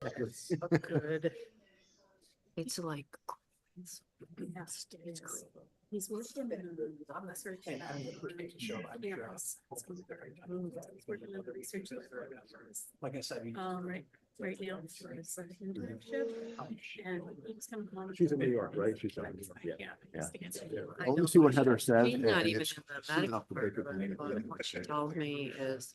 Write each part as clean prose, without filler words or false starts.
Good. It's like. He's working on the search. Like I said. Right now. It's like internship, and he's coming on. She's in New York, right? She's in New York. Yeah. I Well, know. we'll see what Heather says. She's not and even in it's the soon medical enough to part make of it, but what she tells me is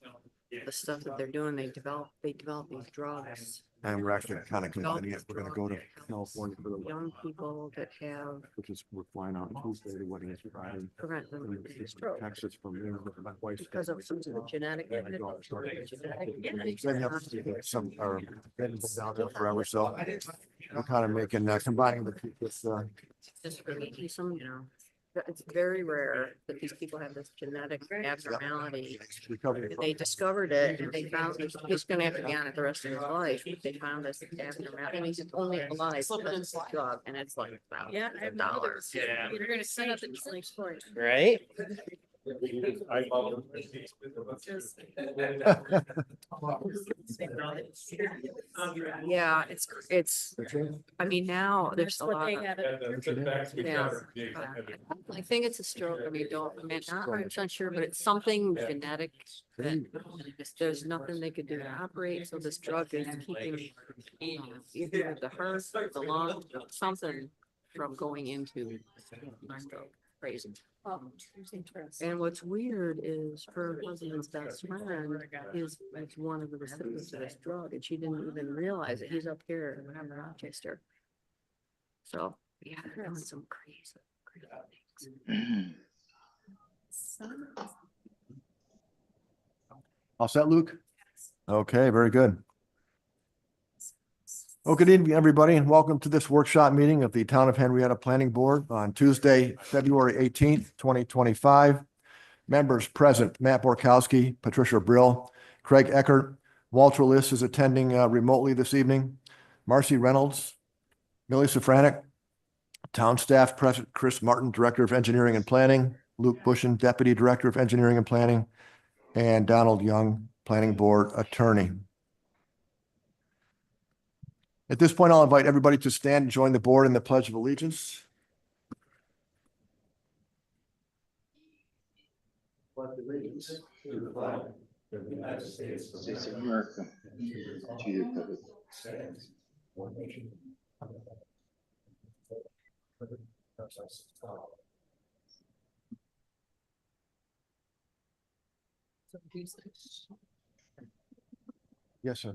the stuff that they're doing, they develop these drugs. And we're actually kind of combining it. We're gonna go to Drugs California for the, Young people that have which is, we're flying out Tuesday to wedding is Friday. prevent them from getting stroke Texas from there, but my wife's. because of some of the genetic. Then you have to get some, or getting down there forever, so we're kind of making, combining the, this, Just release them, you know. It's very rare that these people have this genetic abnormality. recovery. They discovered it and they found that he's gonna have to be on it the rest of his life. They found this abnormality. And he's only alive for this drug and it's like Yeah, I have no $1,000. Yeah. You're gonna set up in like sport. Right? Yeah, it's, I mean, now there's That's a what lot they of. have it. Yeah. I think it's a stroke. I mean, I'm not 100% sure, but it's something genetic that there's nothing they could do to operate. So this drug is keeping either the heart, the lung, something from going into stroke. Crazy. Oh, it's interesting. And what's weird is her husband's best friend is one of the recipients of this drug and she didn't even realize it. He's up here in Rochester. So, yeah, they're doing some crazy things. All set, Luke? Okay, very good. Well, good evening, everybody, and welcome to this workshop meeting of the Town of Henrietta Planning Board on Tuesday, February 18th, 2025. Members present, Matt Borkowski, Patricia Brill, Craig Eckert, Walter Liss is attending remotely this evening, Marcy Reynolds, Millie Safranek, town staff present, Chris Martin, Director of Engineering and Planning, Luke Bushin, Deputy Director of Engineering and Planning, and Donald Young, Planning Board Attorney. At this point, I'll invite everybody to stand and join the board in the Pledge of Allegiance. Pledge allegiance to the flag of the United States of America, to the republic. stands one nation. Yes, sir.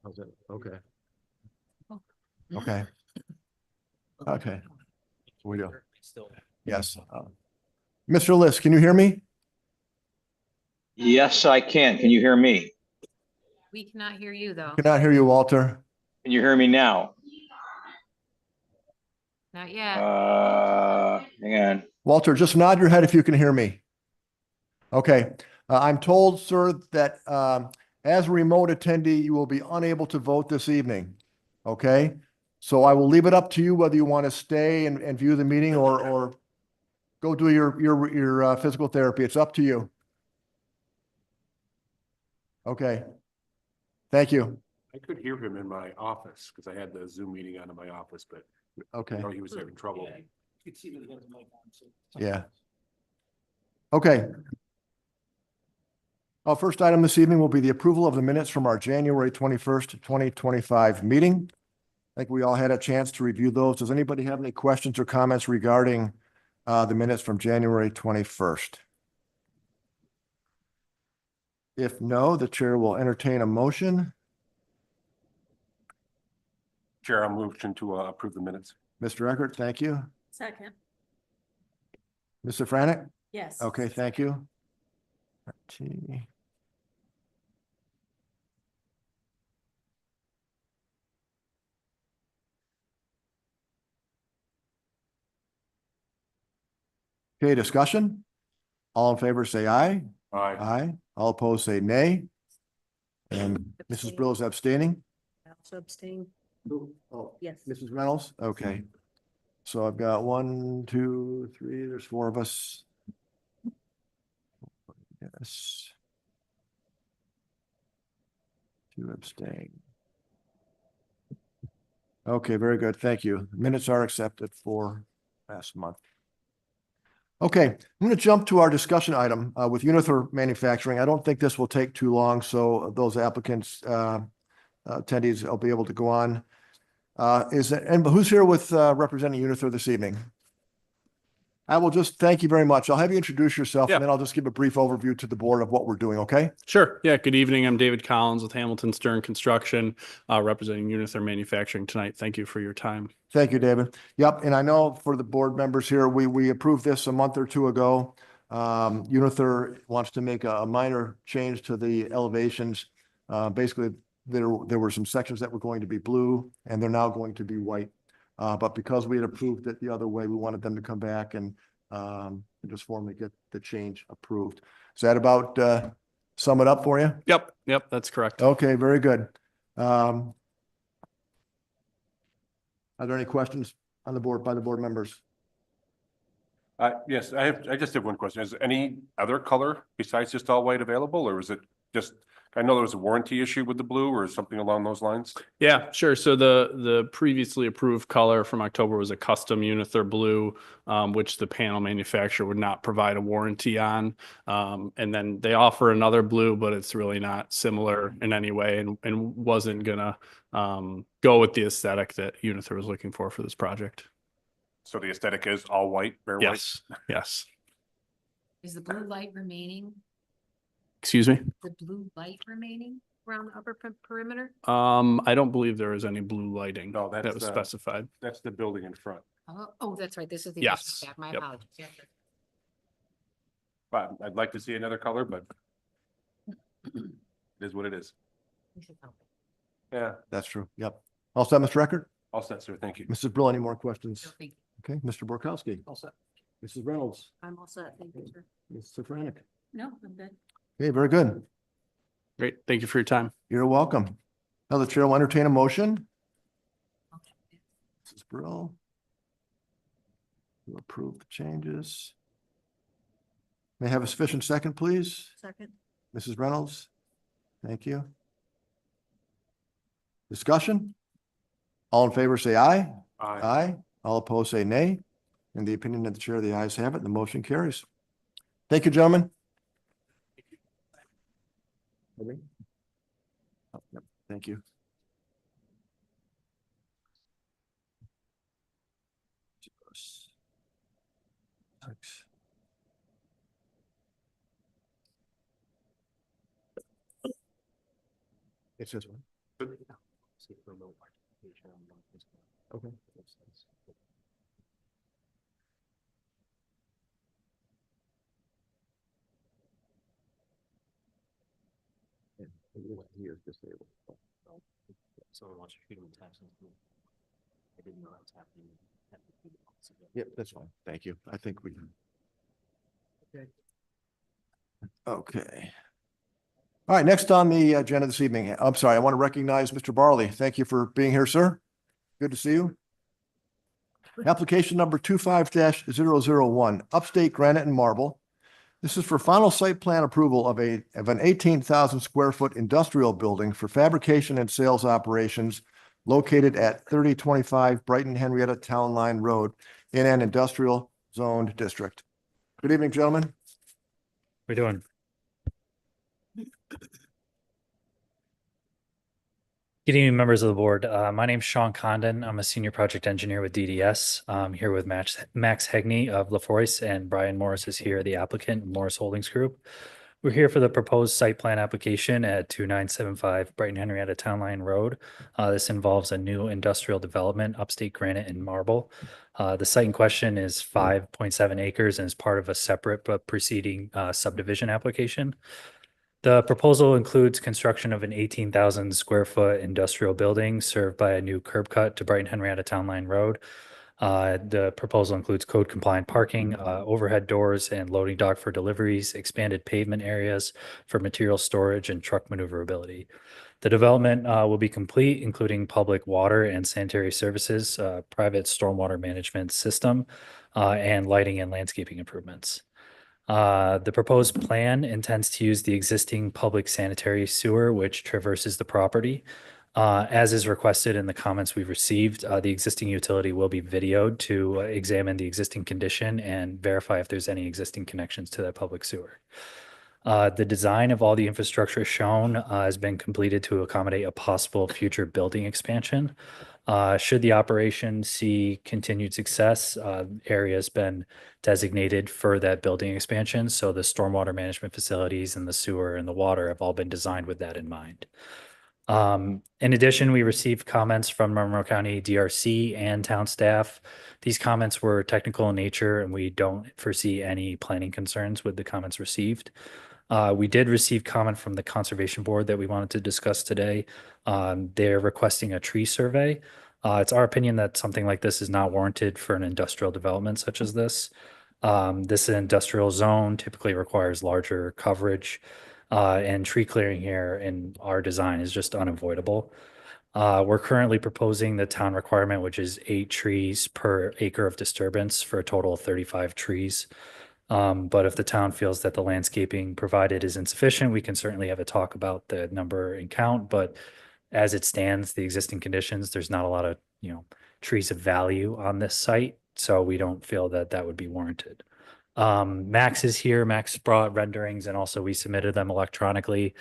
How's it? Okay. Okay. Okay. We do. Yes. Mr. Liss, can you hear me? Yes, I can. Can you hear me? We cannot hear you though. Cannot hear you, Walter. Can you hear me now? Not yet. Hang on. Walter, just nod your head if you can hear me. Okay. I'm told, sir, that as a remote attendee, you will be unable to vote this evening. Okay. So I will leave it up to you whether you want to stay and view the meeting or go do your physical therapy. It's up to you. Okay. Thank you. I could hear him in my office because I had the Zoom meeting on in my office, but Okay. I know he was having trouble. Yeah. Okay. Our first item this evening will be the approval of the minutes from our January 21st, 2025 meeting. I think we all had a chance to review those. Does anybody have any questions or comments regarding the minutes from January 21st? If no, the chair will entertain a motion. Chair, I'll move to approve the minutes. Mr. Eckert, thank you. Second, Mr. Franek? yes. Okay, thank you. Okay, discussion? All in favor, say aye. Aye. Aye. All opposed, say nay. And Mrs. Abstain. Brill is abstaining? I also abstain. Oh, Yes. Mrs. Reynolds? Okay. So I've got 1, 2, 3, there's 4 of us. Yes. 2 abstain. Okay, very good. Thank you. Minutes are accepted for last month. Okay, I'm going to jump to our discussion item with Unifor Manufacturing. I don't think this will take too long, so those applicants, attendees, will be able to go on. And who's here with representing Unifor this evening? I will just thank you very much. I'll have you introduce yourself Yeah. and then I'll just give a brief overview to the board of what we're doing, okay? Sure. Yeah. Good evening. I'm David Collins with Hamilton Stern Construction, representing Unifor Manufacturing tonight. Thank you for your time. Thank you, David. Yep, and I know for the board members here, we approved this a month or two ago. Unifor wants to make a minor change to the elevations. Basically, there were some sections that were going to be blue and they're now going to be white. But because we had approved it the other way, we wanted them to come back and just formally get the change approved. Is that about sum it up for you? Yep. Yep. That's correct. Okay, very good. Are there any questions on the board by the board members? Yes, I just have one question. Is any other color besides just all white available, or is it just, I know there was a warranty issue with the blue or something along those lines? Yeah, sure. So the previously approved color from October was a custom Unifor blue, which the panel manufacturer would not provide a warranty on. And then they offer another blue, but it's really not similar in any way and wasn't gonna go with the aesthetic that Unifor was looking for this project. So the aesthetic is all white, bare white? Yes, yes. Is the blue light remaining? Excuse me? The blue light remaining around the upper perimeter? I don't believe there is any blue lighting No, that that's was the- specified. That's the building in front. Oh, that's right. This is the. Yes. additional back. My Yep. apologies. Yeah, sure. But I'd like to see another color, but it is what it is. This is helpful. Yeah, That's true. Yep. All set, Mr. Record? all set, sir. Thank you. Mrs. Brill, any more questions? No, thank you. Okay, Mr. Borkowski. All set. Mrs. Reynolds. I'm all set. Thank you, sir. Mr. Franek. No, I'm good. Okay, very good. Great. Thank you for your time. You're welcome. Now the chair will entertain a motion. Okay. Mrs. Brill. To approve the changes. May I have a sufficient second, please? Second. Mrs. Reynolds? Thank you. Discussion? All in favor, say aye. Aye. Aye. All opposed, say nay. In the opinion of the chair, the ayes have it. The motion carries. Thank you, gentlemen. Oh, yep, thank you. Six. It's this one. Okay. He is disabled. Someone wants to treat him tax. I didn't know that was happening. Yep, that's fine. Thank you. I think we. Okay. All right, next on the agenda this evening, I'm sorry, I want to recognize Mr. Barley. Thank you for being here, sir. Good to see you. Application number 25-001, Upstate Granite and Marble. This is for final site plan approval of an 18,000 square foot industrial building for fabrication and sales operations located at 3025 Brighton Henrietta Town Line Road in an industrial zoned district. Good evening, gentlemen. What are you doing? Good evening, members of the board. My name's Sean Condon. I'm a senior project engineer with DDS. I'm here with Max Hegney of LaFroisse, and Brian Morris is here, the applicant, Morris Holdings Group. We're here for the proposed site plan application at 2975 Brighton Henrietta Town Line Road. This involves a new industrial development, Upstate Granite and Marble. The site in question is 5.7 acres and is part of a separate but preceding subdivision application. The proposal includes construction of an 18,000 square foot industrial building served by a new curb cut to Brighton Henrietta Town Line Road. The proposal includes code compliant parking, overhead doors and loading dock for deliveries, expanded pavement areas for material storage and truck maneuverability. The development will be complete, including public water and sanitary services, private stormwater management system, and lighting and landscaping improvements. The proposed plan intends to use the existing public sanitary sewer, which traverses the property. As is requested in the comments we've received, the existing utility will be videoed to examine the existing condition and verify if there's any existing connections to that public sewer. The design of all the infrastructure shown has been completed to accommodate a possible future building expansion. Should the operation see continued success, area has been designated for that building expansion. So the stormwater management facilities and the sewer and the water have all been designed with that in mind. In addition, we received comments from Monroe County DRC and town staff. These comments were technical in nature and we don't foresee any planning concerns with the comments received. We did receive comment from the Conservation Board that we wanted to discuss today. They're requesting a tree survey. It's our opinion that something like this is not warranted for an industrial development such as this. This industrial zone typically requires larger coverage, and tree clearing here in our design is just unavoidable. We're currently proposing the town requirement, which is 8 trees per acre of disturbance for a total of 35 trees. But if the town feels that the landscaping provided is insufficient, we can certainly have a talk about the number and count, but as it stands, the existing conditions, there's not a lot of, trees of value on this site. So we don't feel that that would be warranted. Max is here. Max brought renderings and also we submitted them electronically.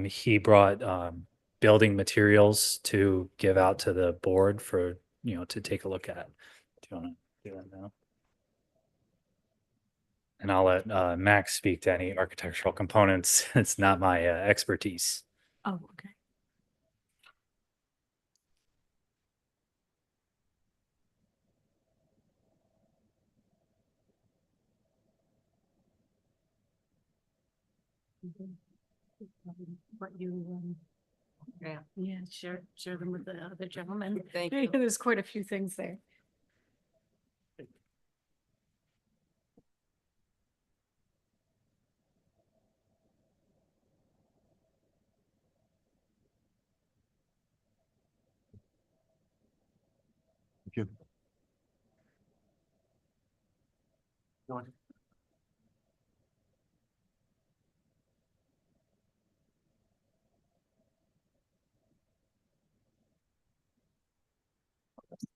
He brought, building materials to give out to the board for, to take a look at. Do you want to do that now? And I'll let Max speak to any architectural components. It's not my expertise. Oh, okay. What you, yeah, share them with the other gentleman. Thank you. There's quite a few things there. Thank you.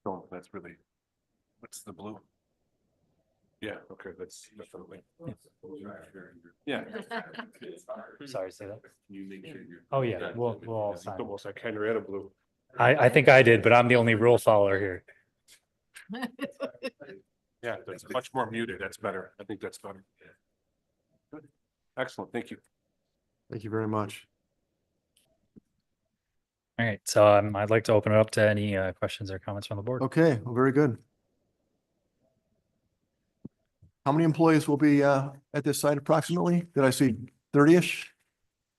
Oh, that's really, what's the blue? Yeah, okay, that's definitely. Yeah. Sorry, say that. You make sure you're. Oh, yeah, we'll all It's sign. almost like Henrietta blue. I think I did, but I'm the only rule follower here. Yeah, that's much more muted. That's better. I think that's better. Good. Excellent, thank you. Thank you very much. All right, so I'd like to open it up to any questions or comments from the board. Okay, well, very good. How many employees will be at this site approximately? Did I see 30-ish?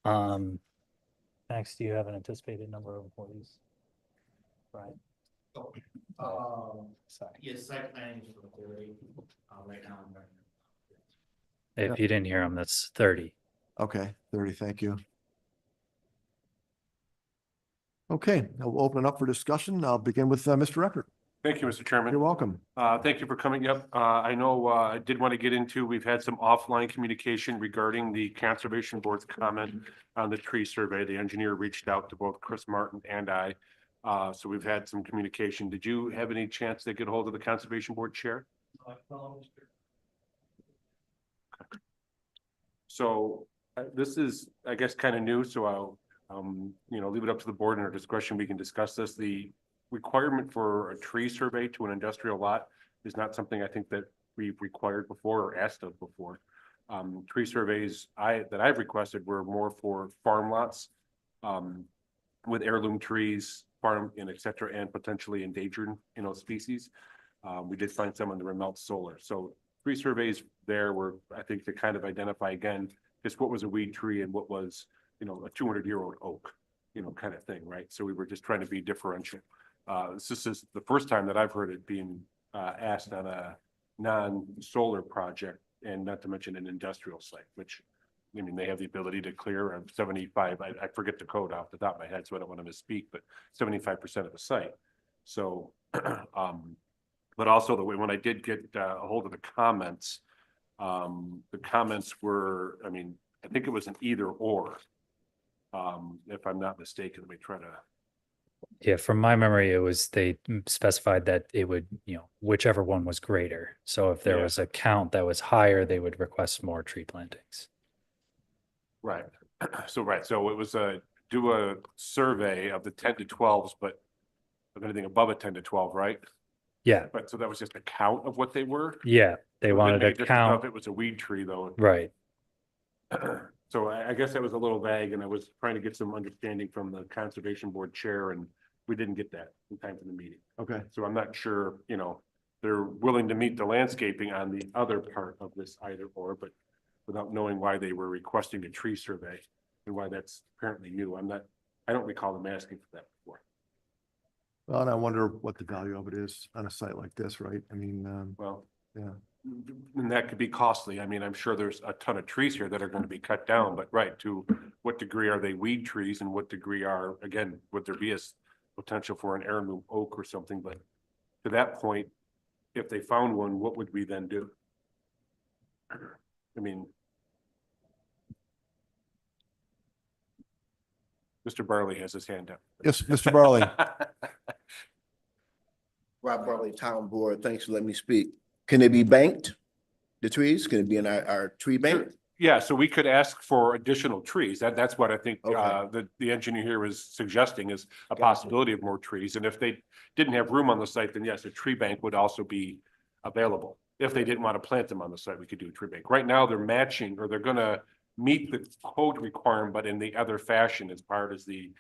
Max, do you have an anticipated number of employees? Right. Sorry. Yes, site planning is for 30, right now. If you didn't hear him, that's 30. Okay, 30, thank you. Okay, now we'll open it up for discussion. I'll begin with Mr. Eckert. Thank you, Mr. Chairman. You're welcome. Thank you for coming up. I know I did want to get into, we've had some offline communication regarding the Conservation Board's comment on the tree survey. The engineer reached out to both Chris Martin and I. So we've had some communication. Did you have any chance to get hold of the Conservation Board chair? So this is, I guess, kind of new, so I'll leave it up to the board in our discretion. We can discuss this. The requirement for a tree survey to an industrial lot is not something I think that we've required before or asked of before. Tree surveys that I've requested were more for farm lots with heirloom trees, farm and et cetera, and potentially endangered, species. We did find some in the Remelt solar. So tree surveys there were, I think, to kind of identify again, just what was a weed tree and what was, a 200-year-old oak, kind of thing, right? So we were just trying to be differential. This is the first time that I've heard it being asked on a non-solar project, and not to mention an industrial site, which, I mean, they have the ability to clear 75, I forget the code off the top of my head, so I don't want to misspeak, but 75% of the site. So, but also the way, when I did get a hold of the comments were, I mean, I think it was an either or. If I'm not mistaken, let me try to. Yeah, from my memory, it was, they specified that it would, whichever one was greater. So if there Yeah. was a count that was higher, they would request more tree plantings. Right. So it was do a survey of the 10 to 12s, but of anything above a 10 to 12, right? Yeah, But so that was just a count of what they were? yeah, they It wouldn't wanted make a difference now count, If it was a weed tree though. right? So I guess that was a little vague, and I was trying to get some understanding from the Conservation Board chair, and we didn't get that in time for the meeting. Okay. So I'm not sure, they're willing to meet the landscaping on the other part of this either or, but without knowing why they were requesting a tree survey and why that's apparently new. I don't recall them asking for that before. Well, and I wonder what the value of it is on a site like this, right? I mean, Well, yeah. and that could be costly. I mean, I'm sure there's a ton of trees here that are going to be cut down, but right, to what degree are they weed trees and what degree are, again, would there be a potential for an heirloom oak or something? But to that point, if they found one, what would we then do? I mean, Mr. Barley has his hand up. Yes, Mr. Barley. Rob Barley, Town Board, thanks for letting me speak. Can they be banked? The trees, can it be in our tree bank? Yeah, so we could ask for additional trees. That's what I think Okay. the engineer here was suggesting is a Gotcha. possibility of more trees. And if they didn't have room on the site, then yes, a tree bank would also be available. If they didn't want to plant them on the site, we could do a tree bank. Right now, they're matching, or they're gonna meet the code requirement, but in the other fashion as part as the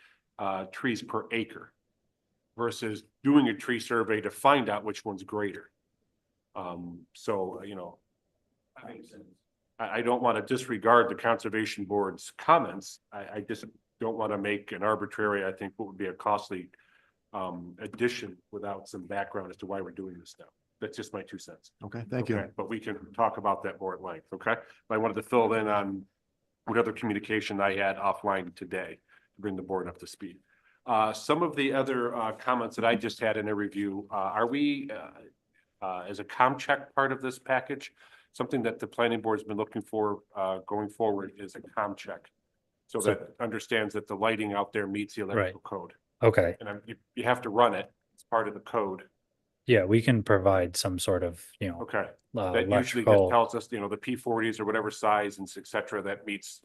trees per acre versus doing a tree survey to find out which one's greater. So, That makes sense. I don't want to disregard the Conservation Board's comments. I just don't want to make an arbitrary, I think what would be a costly addition without some background as to why we're doing this now. That's just my 2 cents. Okay, thank you. Okay, but we can talk about that more at length, okay? I wanted to fill in on what other communication I had offline today to bring the board up to speed. Some of the other comments that I just had in a review, are we as a ComCheck part of this package? Something that the planning board's been looking for going forward is a ComCheck. So So- that understands that the lighting out there meets the electrical code. Okay, And you have to run it. It's part of the code. yeah, we can provide some sort of, Okay. That usually just electrical, tells us, the P40s or whatever size and et cetera, that meets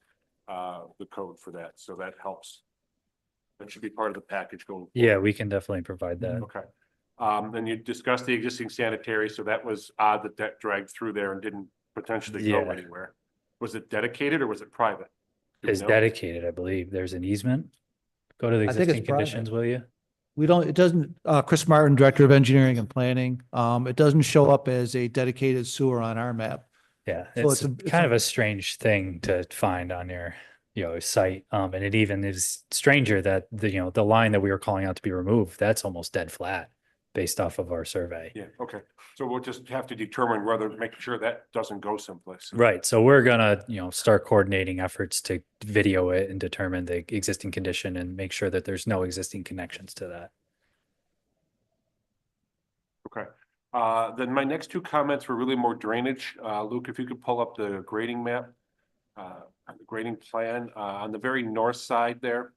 the code for that. So that helps. That should be part of the package going. yeah, we can definitely provide that. Okay. Then you discussed the existing sanitary, so that was odd that that dragged through there and didn't potentially go Yeah. anywhere. Was it dedicated or was it private? Do we Is know? dedicated, I believe. There's an easement. Go to the I think it's existing conditions, will you? We don't, it doesn't, Chris Martin, Director of Engineering and Planning, it doesn't show up as a dedicated sewer on our map. Yeah, So it's it's kind a- of a strange thing to find on your, site. And it even is stranger that the line that we were calling out to be removed, that's almost dead flat based off of our survey. Yeah, okay. So we'll just have to determine whether, make sure that doesn't go someplace. Right. So we're gonna, start coordinating efforts to video it and determine the existing condition and make sure that there's no existing connections to that. Okay. Then my next 2 comments were really more drainage. Luke, if you could pull up the grading map, the grading plan, on the very north side there.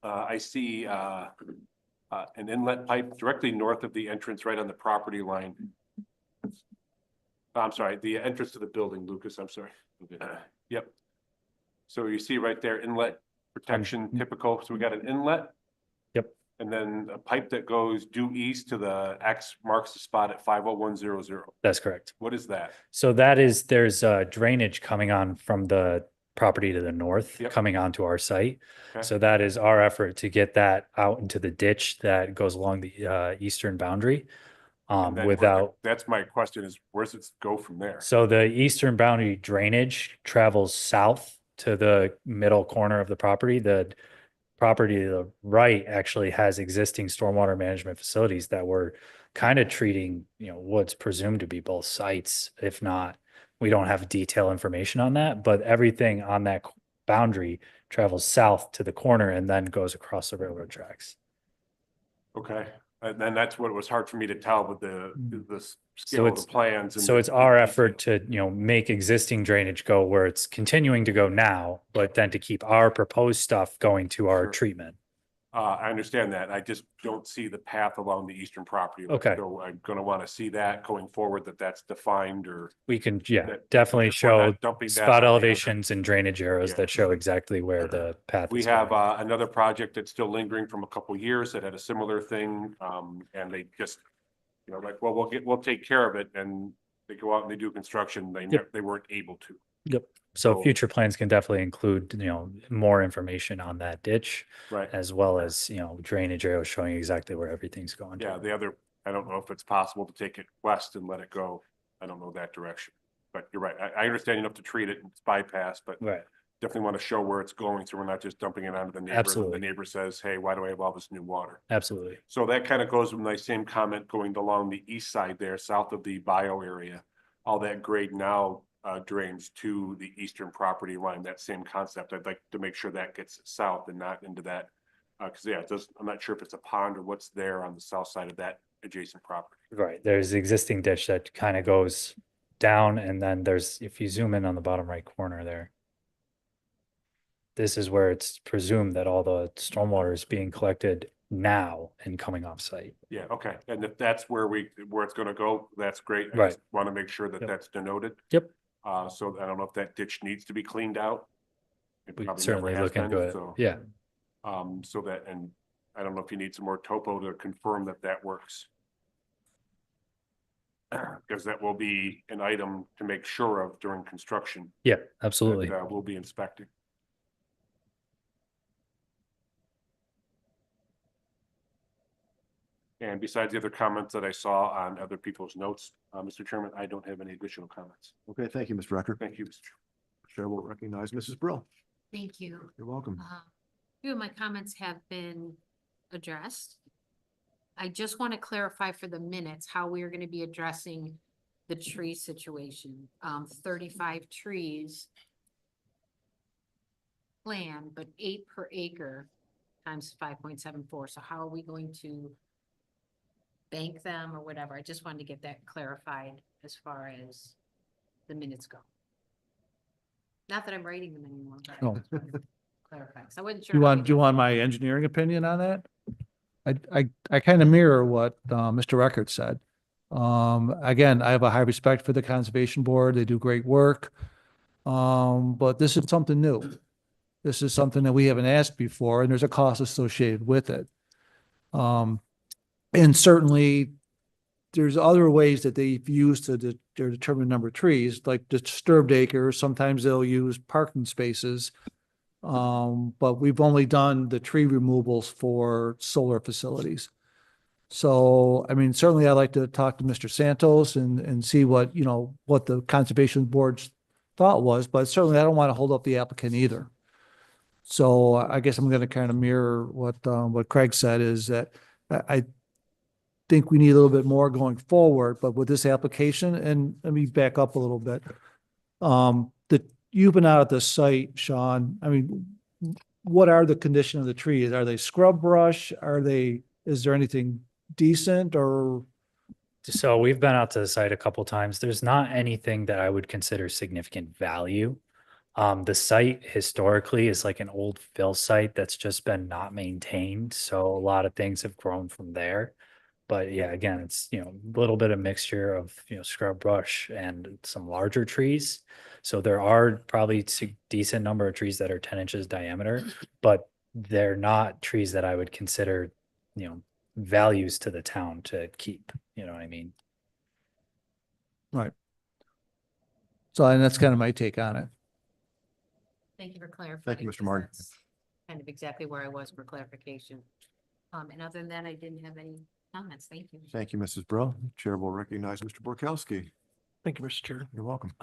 I see an inlet pipe directly north of the entrance, right on the property line. I'm sorry, the entrance to the building, Lucas, I'm sorry. Yep. So you see right there, inlet protection, typical. So we got an inlet. Yep. And then a pipe that goes due east to the X marks the spot at 50100. That's correct. What is that? So there's drainage coming on from the property to the north, Yep. coming onto our site. Okay. So that is our effort to get that out into the ditch that goes along the eastern boundary. And then Without, that's my question is, where's it go from there? so the eastern boundary drainage travels south to the middle corner of the property. The property to the right actually has existing stormwater management facilities that were kind of treating, what's presumed to be both sites. If not, we don't have detailed information on that, but everything on that boundary travels south to the corner and then goes across the railroad tracks. Okay, and then that's what was hard for me to tell with the scale of the it's- plans. And So the- it's our effort to, make existing drainage go where it's continuing to go now, but then to keep our proposed stuff going to our Sure. treatment. I understand that. I just don't see the path along the eastern property. line. Okay. So I'm gonna wanna see that going forward, that's defined or. We can, that- definitely because we're show not dumping that spot on the other- elevations and drainage arrows Yeah. that show exactly where the path We is have going. another project that's still lingering from a couple years that had a similar thing, and they just, like, well, we'll take care of it, and they go out and they do construction, they weren't able to. So so- future plans can definitely include, more information on that ditch, Right, as well as, drainage arrows showing exactly where everything's going. yeah, the other, I don't know if it's possible to take it west and let it go. I don't know that direction, but you're right. I understand enough to treat it and it's bypass, but Right. definitely want to show where it's going, so we're not just dumping it onto the neighbor. And Absolutely. the neighbor says, hey, why do I have all this new water? Absolutely. So that kind of goes with my same comment going along the east side there, south of the bio area. All that grade now drains to the eastern property line, that same concept. I'd like to make sure that gets south and not into that. Cause yeah, I'm not sure if it's a pond or what's there on the south side of that adjacent property. Right. There's the existing ditch that kind of goes down, and then there's, if you zoom in on the bottom right corner there, this is where it's presumed that all the stormwater is being collected now and coming off site. Yeah, okay. And if that's where it's gonna go, that's great. I Right. just want to make sure that Yep. that's denoted. Yep. So I don't know if that ditch needs to be cleaned out. It We probably certainly never has look into been, it. so, Yeah. So that, and I don't know if you need some more topo to confirm that that works. Because that will be an item to make sure of during construction. Yeah, that, absolutely. We'll be inspecting. And besides the other comments that I saw on other people's notes, Mr. Chairman, I don't have any additional comments. Okay, thank you, Mr. Record. Thank you, Mr. Chairman. Chair will recognize Mrs. Brill. Thank you. You're welcome. A few of my comments have been addressed. I just want to clarify for the minutes how we are going to be addressing the tree situation. 35 trees plan, but 8 per acre times 5.74. So how are we going to bank them or whatever? I just wanted to get that clarified as far as the minutes go. Not that I'm writing them anymore, but I No. just wanted to clarify. 'Cause I wasn't sure. You how want, we do you did want that. my engineering opinion on that? I kind of mirror what, Mr. Record said. Again, I have a high respect for the Conservation Board. They do great work. But this is something new. This is something that we haven't asked before, and there's a cost associated with it. And certainly there's other ways that they've used to determine the number of trees, like disturbed acres. Sometimes they'll use parking spaces. But we've only done the tree removals for solar facilities. So, I mean, certainly I'd like to talk to Mr. Santos and see what, what the Conservation Board's thought was, but certainly I don't want to hold up the applicant either. So I guess I'm going to kind of mirror what Craig said, is that I think we need a little bit more going forward, but with this application, and let me back up a little bit. You've been out at the site, Sean. I mean, what are the condition of the trees? Are they scrub brush? Is there anything decent or? So we've been out to the site a couple times. There's not anything that I would consider significant value. The site historically is like an old fill site that's just been not maintained. So a lot of things have grown from there. But yeah, again, it's, a little bit of mixture of, scrub brush and some larger trees. So there are probably a decent number of trees that are 10 inches diameter, but they're not trees that I would consider, values to the town to keep, you know what I mean? Right. So, and that's kind of my take on it. Thank you for clarifying. Thank you, Mr. 'cause Martin. that's Kind of exactly where I was for clarification. And other than that, I didn't have any comments. Thank you. Thank you, Mrs. Brill. Chair will recognize Mr. Borkowski. Thank you, Mr. Chair. You're welcome.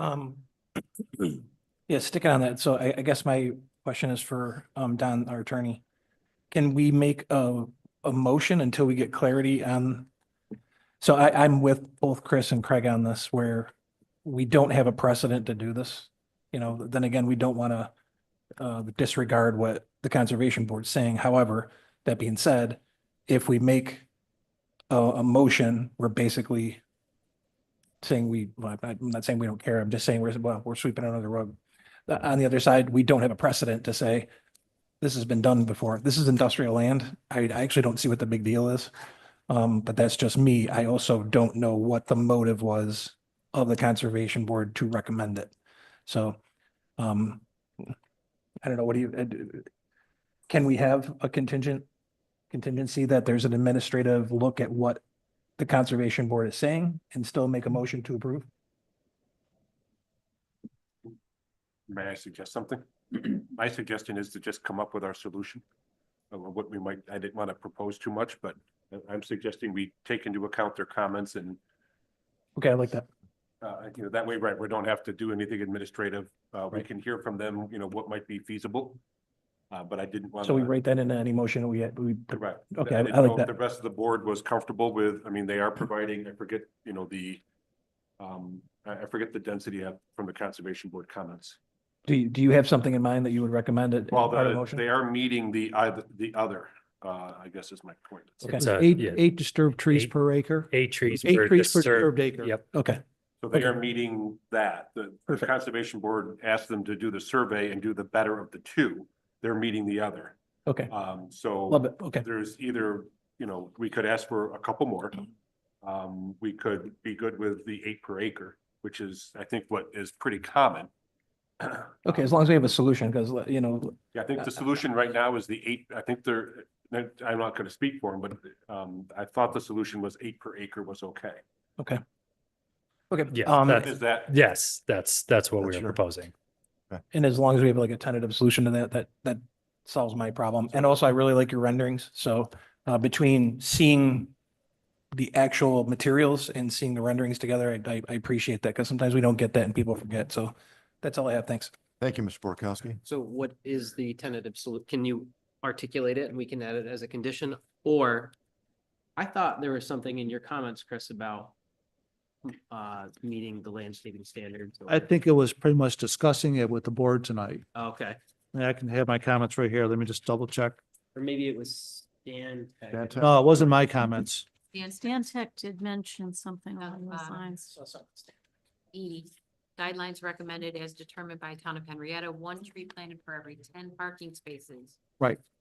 Yeah, sticking on that. So I guess my question is for Don, our attorney. Can we make a motion until we get clarity on So I'm with both Chris and Craig on this, where we don't have a precedent to do this. You know, then again, we don't want to disregard what the Conservation Board's saying. However, that being said, if we make a motion, we're basically saying well, I'm not saying we don't care. I'm just saying we're sweeping it under the rug. On the other side, we don't have a precedent to say this has been done before. This is industrial land. I actually don't see what the big deal is. But that's just me. I also don't know what the motive was of the Conservation Board to recommend it. So, I don't know, what do you, can we have a contingency that there's an administrative look at what the Conservation Board is saying and still make a motion to approve? May I suggest something? My suggestion is to just come up with our solution. What we might, I didn't want to propose too much, but I'm suggesting we take into account their comments and, Okay, I like that. you know, that way, right, we don't have to do anything administrative. We can hear from them, you know, what might be feasible. But I didn't want to. So we write that into any motion we Correct. Okay, didn't I like know if that. The rest of the board was comfortable with, I mean, they are providing, I forget, you know, I forget the density from the Conservation Board comments. Do you have something in mind that you would recommend it? Well, part of the motion? they are meeting the other, I guess is my point. Okay. So, Eight, yeah, 8 disturbed trees Eight. per acre. 8 trees 8 per trees per disturbed. disturbed acre. Yep. Okay, So they are meeting that. The Perfect. Conservation Board asked them to do the survey and do the better of the two. They're meeting the other. okay, So love it, okay. there's either, you know, we could ask for a couple more. We could be good with the 8 per acre, which is, I think, what is pretty common. Okay, as long as we have a solution, because, you know, Yeah, I think the solution right now is the 8, I think I'm not gonna speak for them, but I thought the solution was 8 per acre was okay. okay. Yeah, Is that, Yes, that's what we That's are your- proposing. And as long as we have like a tentative solution to that solves my problem. And also I really like your renderings. So between seeing the actual materials and seeing the renderings together, I appreciate that, because sometimes we don't get that and people forget. So that's all I have. Thanks. Thank you, Mr. Borkowski. So what is the tentative solution? Can you articulate it and we can add it as a condition? Or I thought there was something in your comments, Chris, about meeting the landscaping standards. I think it was pretty much discussing it with the board tonight. Okay, And I can have my comments right here. Let me just double check. or maybe it was Stan. Tech. Dan Tech. No, it wasn't my comments. Stan Tech did mention something along those bottom. lines. E, guidelines recommended as determined by Town of Henrietta, 1 tree planted for every 10 parking spaces.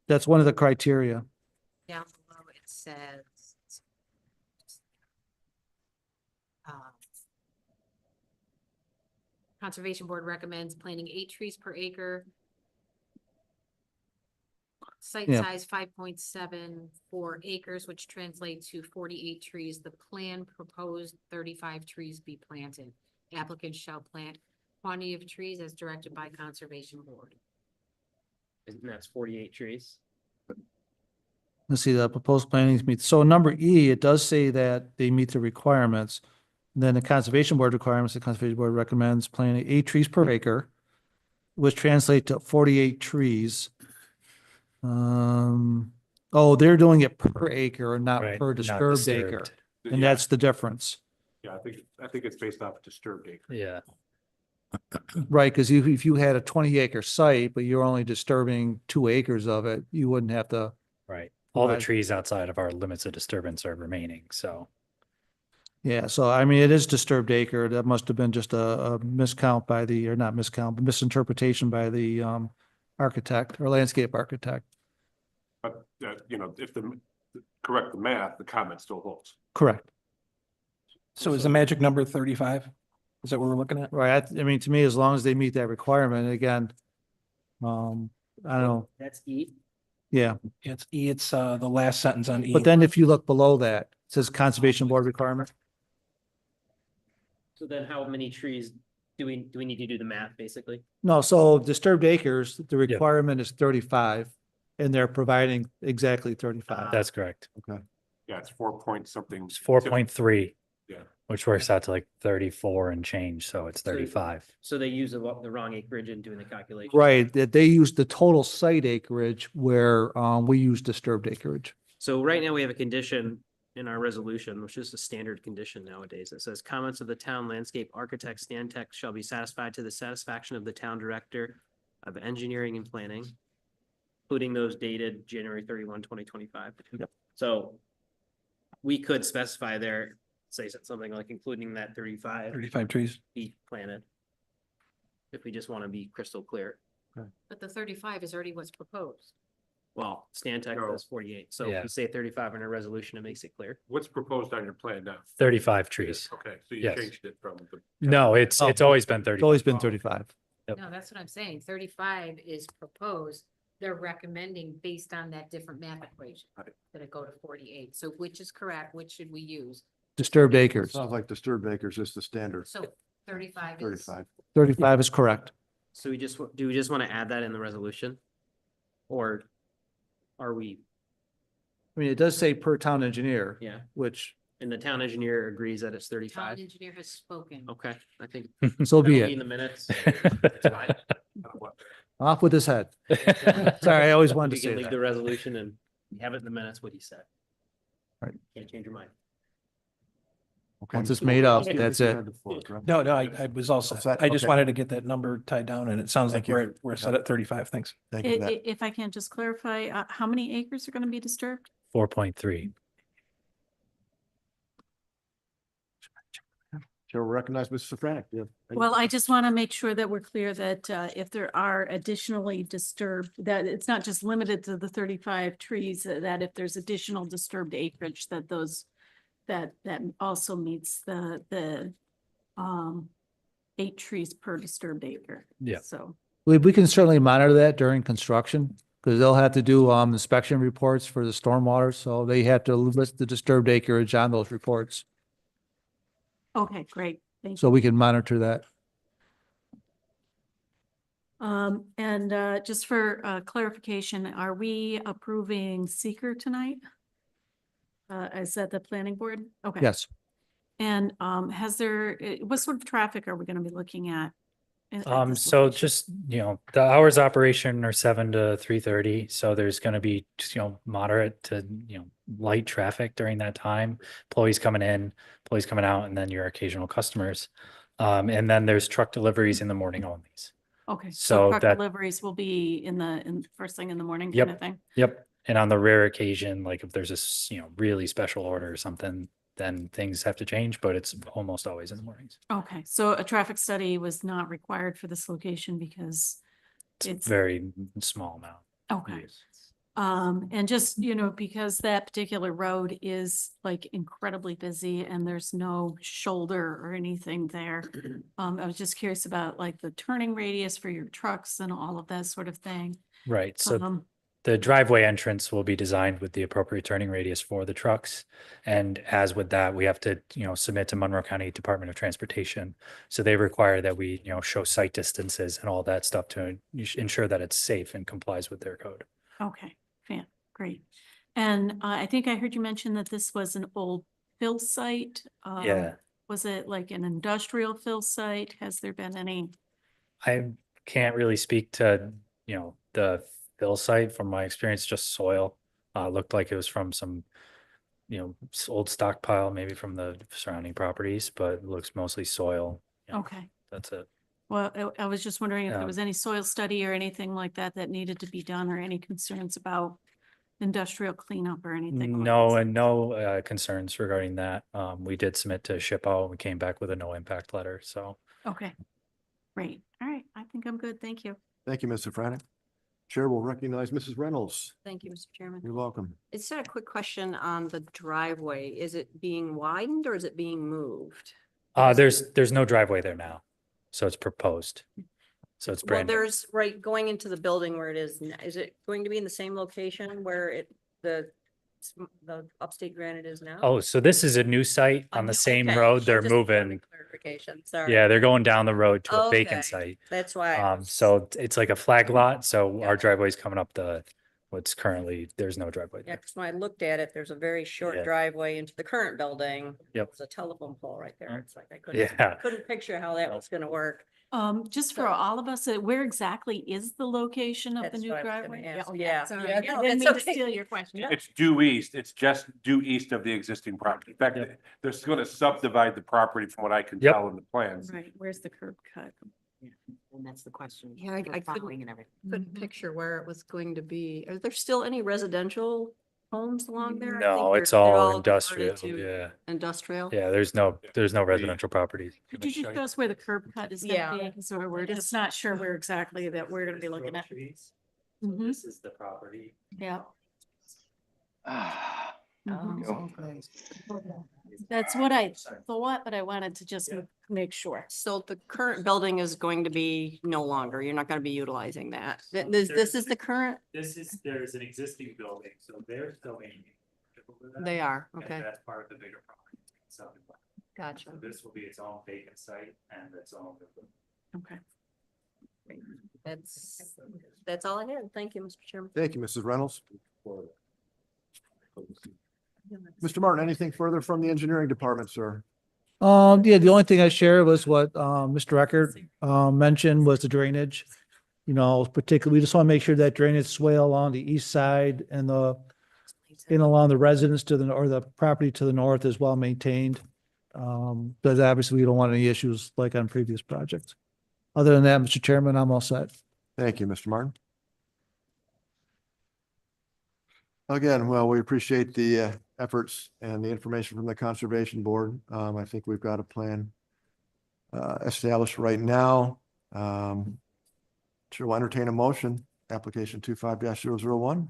That's one of the criteria. Down below, it says. Conservation Board recommends planting 8 trees per acre. Site Yeah. size 5.74 acres, which translates to 48 trees. The plan proposed 35 trees be planted. Applicants shall plant quantity of trees as directed by Conservation Board. And that's 48 trees. Let's see, the proposed plantings meet. So number E, it does say that they meet the requirements. Then the Conservation Board requirements, the Conservation Board recommends planting 8 trees per acre, which translate to 48 trees. Oh, they're doing it per acre and not Right, per not disturbed acre. disturbed. And that's the difference, Yeah, I think it's based off disturbed acre. Yeah, right? Because if you had a 20-acre site, but you're only disturbing 2 acres of it, you wouldn't have to. right. All the Right. trees outside of our limits of disturbance are remaining, so. Yeah, so I mean, it is disturbed acre. That must have been just a miscount by the, or not miscount, but misinterpretation by the architect or landscape architect. But, you know, if correct the math, the comment still holds. Correct. So is the magic number 35? Is that what we're looking at? Right. I mean, to me, as long as they meet that requirement, again, I don't know. That's E. Yeah, It's E, it's the last sentence on E. but then if you look below that, it says Conservation Board requirement. So then how many trees do we need to do the math, basically? No, so disturbed acres, the requirement is 35 and they're providing exactly 35. That's correct. Yeah, it's 4 point something. It's 4.3. Yeah. Which works out to like 34 and change, so it's 35. So they use the wrong acreage in doing the calculation. Right, that they use the total site acreage where we use disturbed acreage. So right now we have a condition in our resolution, which is a standard condition nowadays. It says comments of the town landscape architect, Stantec shall be satisfied to the satisfaction of the town director of engineering and planning, including those dated January 31, 2025. Yep. So we could specify there, say something like including that 35 trees. feet planted. If we just want to be crystal clear. But the 35 is already what's proposed. Well, Stantec No. does 48, so if Yeah. we say 35 in a resolution, it makes it clear. What's proposed on your plan now? 35 trees. Okay, so you Yes. changed it from the. No, it's always been It's 30. always been 35. Yep. No, that's what I'm saying. 35 is proposed. They're recommending based on that different math equation. Right. That it go to 48. So which is correct? Which should we use? Disturbed acres. Sounds like disturbed acres is the standard, So 35 is. 35. 35 is correct. So do we just want to add that in the resolution? Or are we, I mean, it does say per town engineer, yeah, which, and the town engineer agrees that it's Town 35? engineer has spoken. Okay, I think. so be that'll In it. the minutes. It's fine. Off with his head. Sorry, I always wanted We to can say leave that. the resolution and have it in the minutes what he said. Right. Can't change your mind. Okay. Once it's made up, that's it. No, I was also, All set? I just Okay. wanted to get that number tied down and it sounds like Thank you. we're set at 35. Thanks. Thank you for that. If I can just clarify, how many acres are going to be disturbed? 4.3. Chair will recognize Mrs. Safranek. Yeah. Well, I just want to make sure that we're clear that if there are additionally disturbed, that it's not just limited to the 35 trees, that if there's additional disturbed acreage, that those, that also meets the 8 trees per disturbed acre. Yeah. So, We can certainly monitor that during construction because they'll have to do inspection reports for the stormwater. So they have to list the disturbed acreage on those reports. okay, great. Thank you. So we can monitor that. And just for clarification, are we approving seeker tonight? Is that the planning board? Okay. Yes. And has there, what sort of traffic are we going to be looking at? This So location? just, the hours of operation are 7 to 3:30. So there's going to be, moderate to, light traffic during that time. Employees coming in, employees coming out, and then your occasional customers. And then there's truck deliveries in the morning only. Okay, so so truck that- deliveries will be in first thing in the morning Yep. kind of thing? Yep. And on the rare occasion, like if there's a, really special order or something, then things have to change, but it's almost always in the mornings. Okay, so a traffic study was not required for this location because It's it's, very small amount. okay. And just, because that particular road is like incredibly busy and there's no shoulder or anything there. I was just curious about like the turning radius for your trucks and all of that sort of thing. Right. So Um, the driveway entrance will be designed with the appropriate turning radius for the trucks. And as with that, we have to, submit to Monroe County Department of Transportation. So they require that we, show site distances and all that stuff to ensure that it's safe and complies with their code. Okay, great. And I think I heard you mention that this was an old fill site. Yeah. Was it like an industrial fill site? Has there been any? I can't really speak to, the fill site. From my experience, just soil. Looked like it was from some, old stockpile, maybe from the surrounding properties, but it looks mostly soil. Okay, That's it. well, I was just wondering if Yeah. there was any soil study or anything like that that needed to be done or any concerns about industrial cleanup or anything? along No, those and no concerns regarding that. We did submit to SHPO. We came back with a no impact letter, so. lines? Okay, great. All right, I think I'm good. Thank you. Thank you, Mr. Safranek. Chair will recognize Mrs. Reynolds. Thank you, Mr. Chairman. You're welcome. It's a quick question on the driveway. Is it being widened or is it being moved? There's no driveway there now, so it's proposed. So it's Well, brand new. there's right going into the building where it is. Is it going to be in the same location where the upstate granite is now? Oh, so this is a new site on the same Okay, road. They're just wanted moving. Clarification, sorry. Yeah, they're going down the road to a Okay. vacant site. That's why. I was- So it's like a flag lot. So Yeah. our driveway's coming up what's currently, there's no driveway Yeah, there. because when I looked at it, there's a very short Yeah. driveway into the current building. Yep. There's a telephone pole right there. It's like I Yeah. couldn't picture how that was gonna work. Just for all of us, where exactly is the location of the That's new what I was gonna driveway? ask. Yeah. Sorry. I No, didn't that's mean to okay. steal your question. It's due east. It's just due east of the existing property. In fact, they're going to subdivide the property from what I can Yep. tell in the plans. Right, where's the curb cut? And that's the question. Yeah, I for couldn't- plowing and everything. Couldn't picture where it was going to be. Are there still any residential homes along there? I think No, it's they're all converted industrial. to Yeah. Industrial? Yeah, there's no residential properties. Could you just show us where the curb cut is Yeah. gonna be? So we're just not sure where exactly that we're gonna be looking at. Mhm. This is the property. Yeah. Ah, Mhm. go. That's what I thought, but I wanted to just make sure. So the current building is going to be no longer, you're not gonna be utilizing that. This is the current? There's an existing building, so they're still aiming. They are, okay, That's part of the bigger property. gotcha. This will be its own vacant site and its own. Okay. That's all I had. Thank you, Mr. Chairman. Thank you, Mrs. Reynolds. Mr. Martin, anything further from the engineering department, sir? Yeah, the only thing I shared was what, Mr. Eckert, mentioned was the drainage. You know, particularly, we just want to make sure that drainage swale along the east side and along the residence or the property to the north is well maintained. But obviously we don't want any issues like on previous projects. Other than that, Mr. Chairman, I'm all set. Thank you, Mr. Martin. Again, well, we appreciate the efforts and the information from the Conservation Board. I think we've got a plan established right now. Chair will entertain a motion, application 25-001.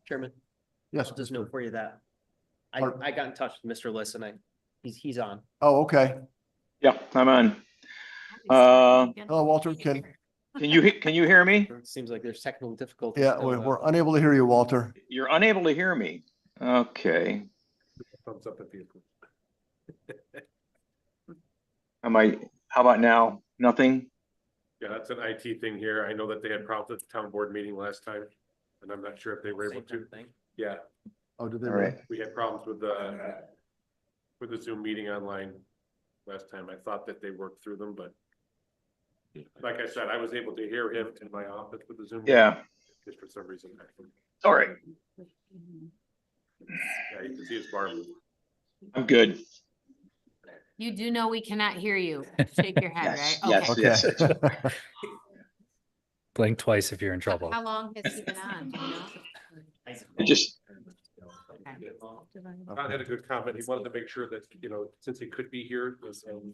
Chairman, Yes. I'll just note for you that Pardon? I got in touch with Mr. Liss and he's on. Oh, okay. Yeah, I'm on. Hello, Walter. Can Can you hear me? It seems like there's technical difficulties. Yeah, still, we're unable to hear you, Walter. You're unable to hear me. Okay. Thumbs up if you. How about now? Nothing? Yeah, that's an IT thing here. I know that they had problems at the town board meeting last time, and I'm not sure if they were able same kind to. of thing. Yeah, Oh, did they? All right. we had problems with the Zoom meeting online last time. I thought that they worked through them, but like I said, I was able to hear him in my office with the Zoom. meeting, Yeah. Just for some reason. All right. Yeah, you can see his bar move. I'm good. You do know we cannot hear you. Shake your head, right? Yes, Okay. yes. Okay. Blink twice if you're in trouble. How long has he been on? Do you know? I just, Ron had a good comment. He wanted to make sure that, you know, since he could be here,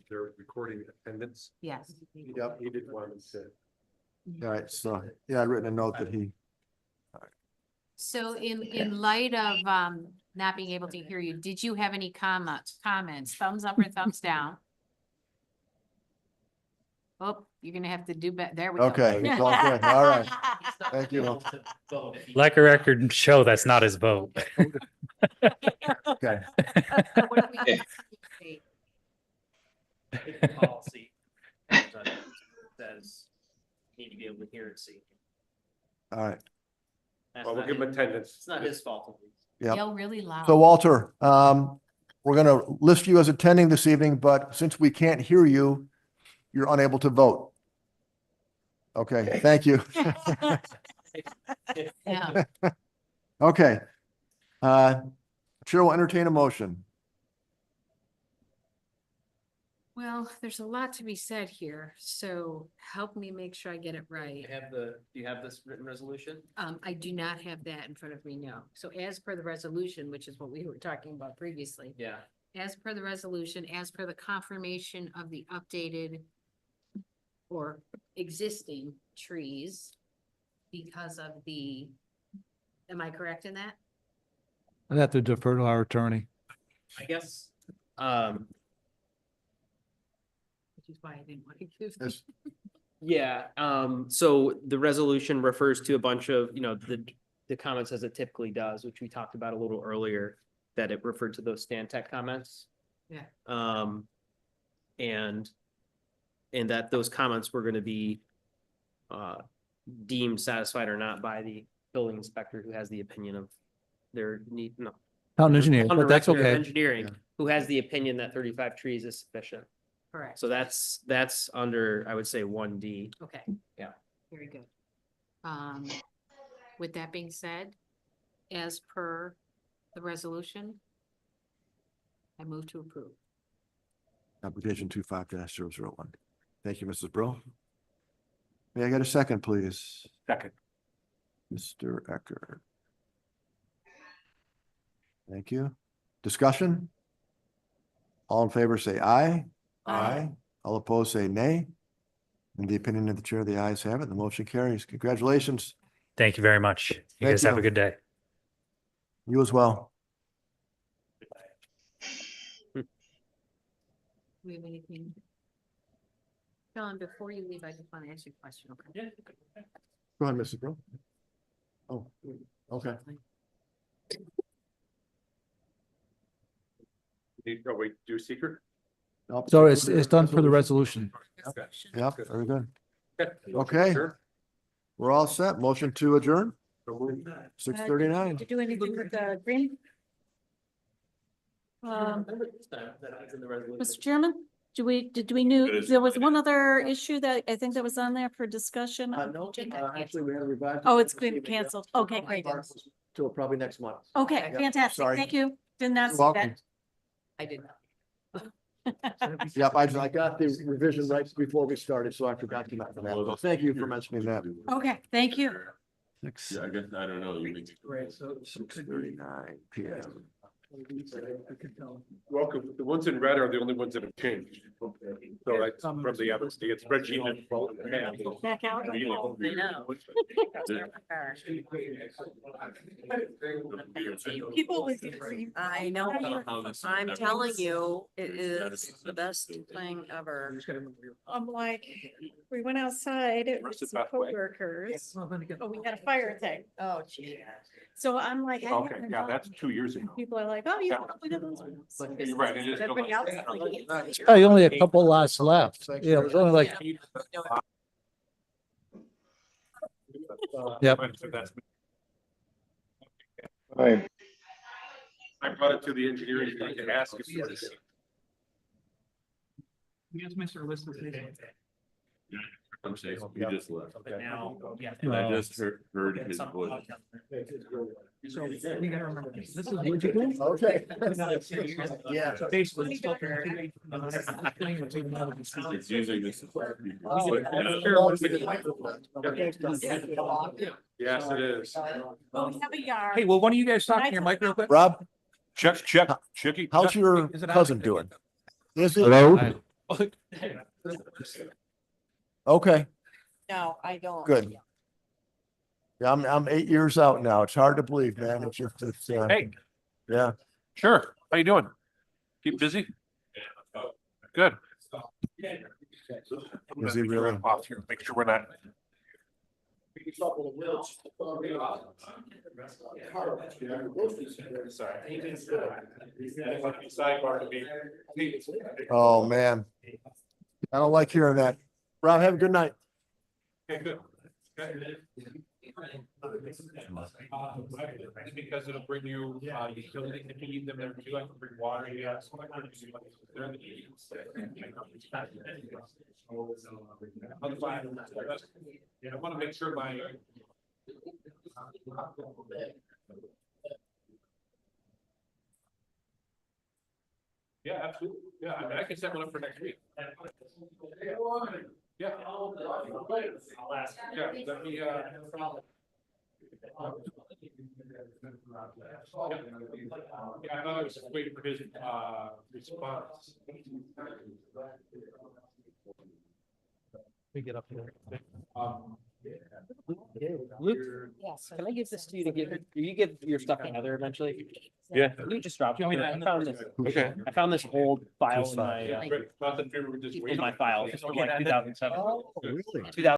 they're recording attendance. Yes. Yep. He didn't want to. All right, so, yeah, I'd written a note that he, So in light of not being able to hear you, did you have any comments, thumbs up or thumbs down? Oh, you're gonna have to do better. There we go. okay, it's all good. All right. Thank you. Let the record show that's not his vote. Okay. What do we say? Policy says you need to be able to hear and see. All right. That's Well, we'll not give him his- attendance. It's not his fault. Yep. Yell really loud. So Walter, we're gonna list you as attending this evening, but since we can't hear you, you're unable to vote. Okay, thank you. Yeah. Okay. Chair will entertain a motion. Well, there's a lot to be said here, so help me make sure I get it right. Do you have this written resolution? I do not have that in front of me, no. So as per the resolution, which is what we were talking about previously, Yeah. as per the resolution, as per the confirmation of the updated or existing trees because of the, am I correct in that? I'd have to defer to our attorney. I guess, Which is why I didn't want to give. Yes. yeah, so the resolution refers to a bunch of, the comments as it typically does, which we talked about a little earlier, that it referred to those Stantec comments. Yeah. And that those comments were gonna be deemed satisfied or not by the building inspector who has the opinion of their need, Town engineer, Town but that's director of okay. Engineering, Yeah. who has the opinion that 35 trees is sufficient. Correct. So that's under, I would say, 1D. Okay. Yeah. Very good. With that being said, as per the resolution, I move to approve. Application 25-001. Thank you, Mrs. Brill. May I get a second, please? Second. Mr. Eckert. Thank you. Discussion? All in favor, say aye. Aye. All opposed, say nay. In the opinion of the chair, the ayes have it. The motion carries. Congratulations. Thank you very much. You Thank guys have you. a good day. You as well. Do we have anything? John, before you leave, I just want to ask you a question. Okay. Go ahead, Mrs. Brill. Oh, okay. Oh, wait, do secret? Nope. So it's done for the resolution. Yep, very good. Okay. We're all set. Motion to adjourn, 6:39. Did you do anything with the green? Mr. Chairman, did we knew, there was one other issue that I think that was on there for discussion? No, actually, we have revised. Oh, it's been canceled. Okay, great. Till probably next month. Okay, Yeah, fantastic. sorry. Thank you. Did not You're see welcome. that. I did not. Yep, I got the revision right before we started, so I forgot to mention that. So thank you for mentioning that. Okay, thank you. Six, I guess, I don't know. 6:39 PM. Welcome. The ones in red are the only ones that have changed. So that's from the others. The spreadsheet. Back out. I know. People with. I know. I'm telling you, it is the best thing ever. I'm like, we went outside, it was Where's the some pathway? coworkers, but we had a fire thing. Oh, gee. So I'm like. I Okay, haven't yeah, done- that's 2 years ago. People are like, oh, you. Yeah. probably did those ones. You're right, it is still Everybody else is like- like, Probably only a couple lots left. Yeah, it was only like, Yep. All right. I brought it to the engineering thing to ask if you. I'm saying, you just left. Now, yeah. And I just heard his voice. So we gotta remember this. This is. Okay. Yeah. Yeah. Basically. It's using this. Yes, it is. well, we have a yard. Hey, well, one of you guys talk to your mic real quick? Rob, Chicky. how's your Is it on? cousin doing? Is it? Hello? Okay, No, I don't. good. Yeah, I'm 8 years out now. It's hard to believe, man. It's just, Hey, yeah. sure. How you doing? Keep busy? Good. Is he really? Off here, make sure we're not. Oh, man. I don't like hearing that. Rob, have a good night. Okay, good. Because it'll bring you, utilities, if you need them there too, I can bring water, yeah. I wanna make sure my. Yeah, absolutely. Yeah, I mean, I can set one up for next week. Yeah. Yeah, let me, yeah, I thought I was waiting for his, response. We get up here. Luke, can I give this to you to give, do you give your stuff to Heather eventually? Yeah. You just dropped it. I found this, Okay. I found this old file in my, Nothing, we were just in waiting. my files from like 2007. Really?